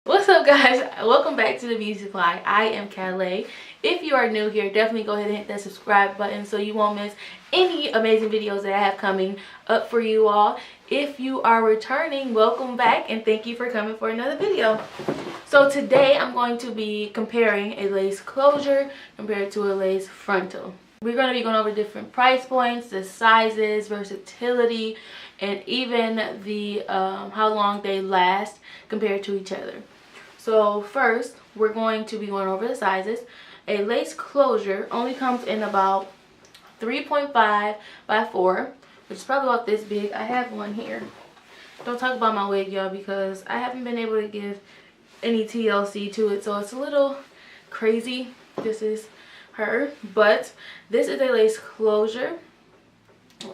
What's up, guys? Welcome back to the Beauty Supply. I am Calais. If you are new here, definitely go ahead and hit that subscribe button so you won't miss any amazing videos that I have coming up for you all. If you are returning, welcome back and thank you for coming for another video. So today I'm going to be comparing a lace closure compared to a lace frontal. We're going to be going over different price points, the sizes, versatility, and even the how long they last compared to each other. So first, we're going to be going over the sizes. A lace closure only comes in about 3.5 by 4, which is probably about this big. I have one here. Don't talk about my wig, y'all, because I haven't been able to give any TLC to it, so it's a little crazy. This is her, but this is a lace closure.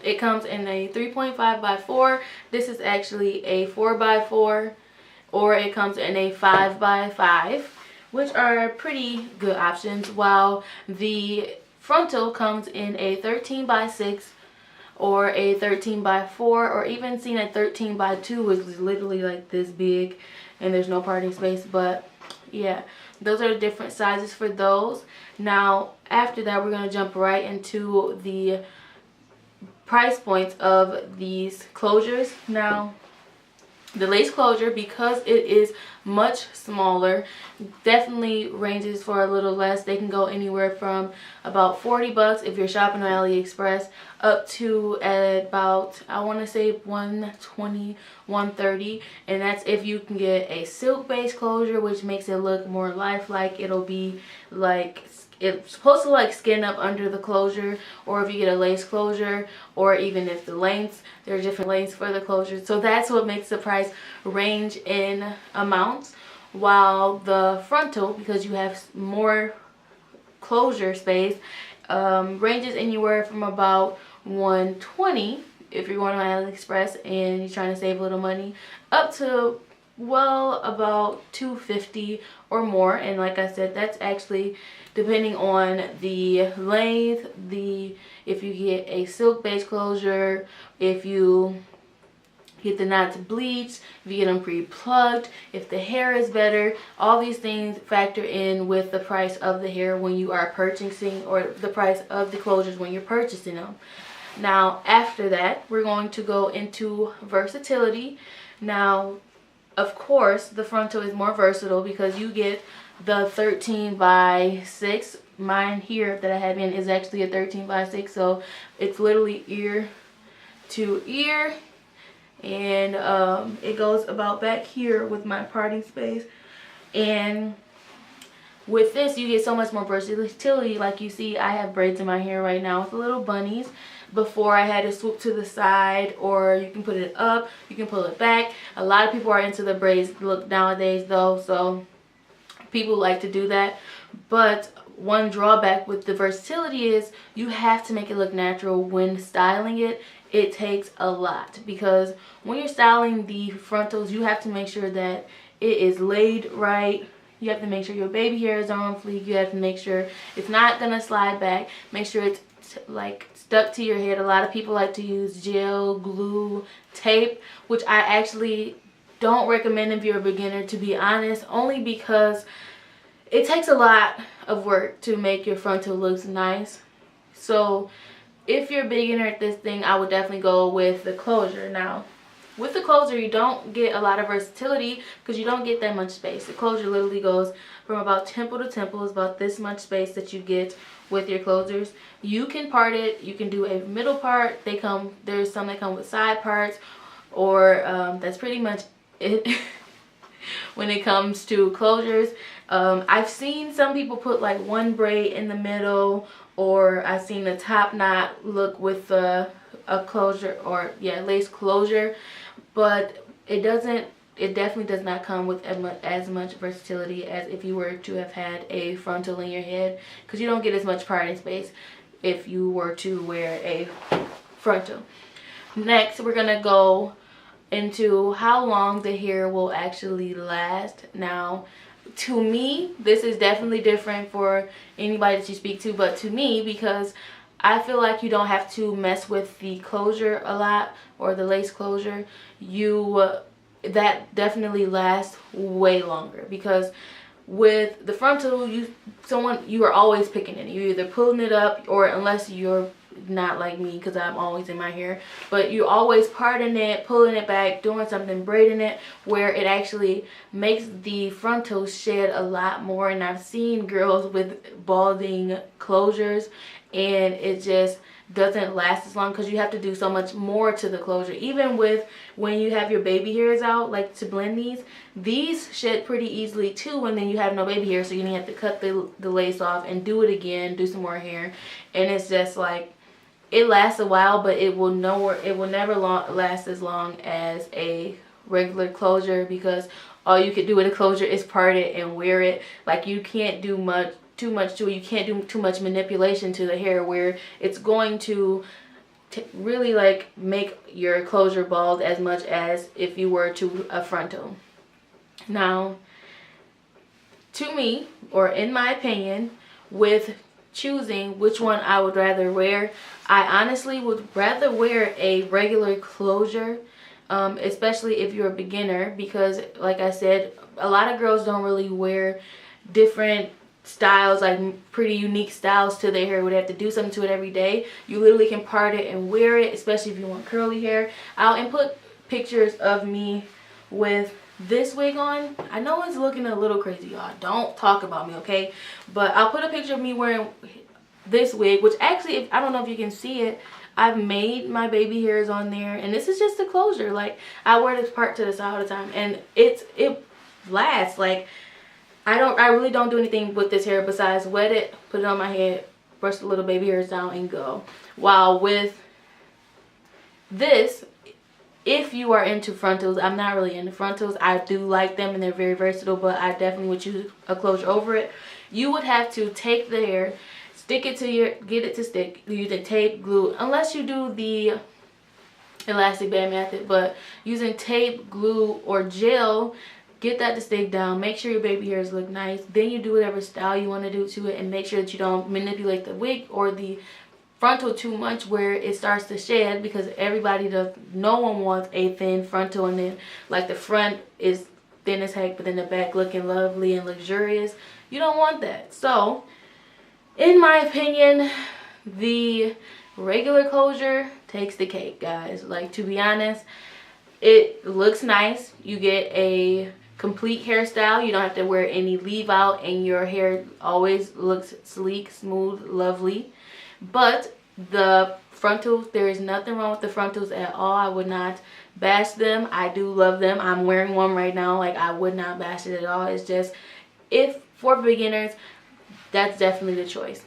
It comes in a 3.5 by 4. This is actually a 4 by 4, or it comes in a 5 by 5, which are pretty good options, while the frontal comes in a 13 by 6 or a 13 by 4, or even seen a 13 by 2, which is literally like this big and there's no parting space. But yeah, those are the different sizes for those. Now after that, we're going to jump right into the price points of these closures. Now the lace closure, because it is much smaller, definitely ranges for a little less. They can go anywhere from about 40 bucks if you're shopping on AliExpress up to about, I want to say 120, 130, and that's if you can get a silk based closure, which makes it look more lifelike. It'll be like, it's supposed to like skin up under the closure, or if you get a lace closure, or even if the lengths, there are different lengths for the closure. So that's what makes the price range in amounts, while the frontal, because you have more closure space, ranges anywhere from about 120 if you're going on AliExpress and you're trying to save a little money, up to, well, about 250 or more. And like I said, that's actually depending on the length, if you get a silk based closure, if you get the knots bleached, if you get them pre-plugged, if the hair is better. All these things factor in with the price of the hair when you are purchasing, or the price of the closures when you're purchasing them. Now after that, we're going to go into versatility. Now of course the frontal is more versatile because you get the 13 by 6. Mine here that I have in is actually a 13 by 6, so it's literally ear to ear, and it goes about back here with my parting space. And with this, you get so much more versatility. Like you see, I have braids in my hair right now with little bunnies. Before, I had to swoop to the side, or you can put it up, you can pull it back. A lot of people are into the braids look nowadays though, so people like to do that. But one drawback with the versatility is you have to make it look natural when styling it. It takes a lot, because when you're styling the frontals, you have to make sure that it is laid right. You have to make sure your baby hair is on fleek. You have to make sure it's not gonna slide back. Make sure it's like stuck to your head. A lot of people like to use gel, glue, tape, which I actually don't recommend if you're a beginner, to be honest, only because it takes a lot of work to make your frontal look nice. So if you're a beginner at this thing, I would definitely go with the closure. Now with the closure, you don't get a lot of versatility because you don't get that much space. The closure literally goes from about temple to temple. It's about this much space that you get with your closures. You can part it. You can do a middle part. There's some that come with side parts, or that's pretty much it when it comes to closures. I've seen some people put like one braid in the middle, or I've seen the top knot look with a closure, or yeah, lace closure, but it definitely does not come with as much versatility as if you were to have had a frontal in your head, because you don't get as much parting space if you were to wear a frontal. Next, we're gonna go into how long the hair will actually last. Now to me, this is definitely different for anybody that you speak to, but to me, because I feel like you don't have to mess with the closure a lot, or the lace closure, you that definitely lasts way longer, because with the frontal, you are always picking it. You're either pulling it up, or unless you're not like me, because I'm always in my hair, but you're always parting it, pulling it back, doing something, braiding it, where it actually makes the frontal shed a lot more. And I've seen girls with balding closures, and it just doesn't last as long, because you have to do so much more to the closure. Even with when you have your baby hairs out, like to blend these shed pretty easily too, and then you have no baby hair, so you have to cut the lace off and do it again, do some more hair. And it's just like, it lasts a while, but it will never last as long as a regular closure, because all you can do with a closure is part it and wear it. Like, you can't do too much to it. You can't do too much manipulation to the hair, where it's going to really like make your closure bald as much as if you were to a frontal. Now, to me, or in my opinion, with choosing which one I would rather wear, I honestly would rather wear a regular closure, especially if you're a beginner, because like I said, a lot of girls don't really wear different styles, like pretty unique styles to their hair, would have to do something to it every day. You literally can part it and wear it, especially if you want curly hair. I'll input pictures of me with this wig on. I know it's looking a little crazy, y'all. Don't talk about me, okay? But I'll put a picture of me wearing this wig, which actually, I don't know if you can see it, I've made my baby hairs on there, and this is just a closure. Like, I wear this part to the side all the time, and it lasts. Like, I really don't do anything with this hair besides wet it, put it on my head, brush the little baby hairs down, and go. While with this, if you are into frontals, I'm not really into frontals. I do like them and they're very versatile, but I definitely would choose a closure over it. You would have to take the hair, stick it to get it to stick using tape, glue, unless you do the elastic band method, but using tape, glue, or gel, get that to stick down. Make sure your baby hairs look nice. Then you do whatever style you want to do to it, and make sure that you don't manipulate the wig or the frontal too much where it starts to shed, because no one wants a thin frontal, and then like the front is thin as heck, but then the back looking lovely and luxurious. You don't want that. So in my opinion, the regular closure takes the cake, guys. Like, to be honest, it looks nice. You get a complete hairstyle. You don't have to wear any leave out, and your hair always looks sleek, smooth, lovely. But the frontals, there is nothing wrong with the frontals at all. I would not bash them. I do love them. I'm wearing one right now. Like, I would not bash it at all. It's just, if for beginners, that's definitely the choice.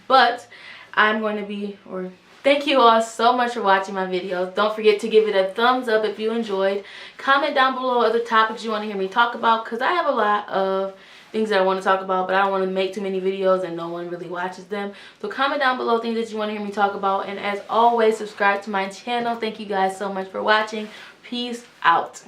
But I'm going to be, or thank you all so much for watching my videos. Don't forget to give it a thumbs up if you enjoyed. Comment down below other topics you want to hear me talk about, because I have a lot of things that I want to talk about, but I don't want to make too many videos and no one really watches them. So comment down below things that you want to hear me talk about, and as always, subscribe to my channel. Thank you guys so much for watching. Peace out.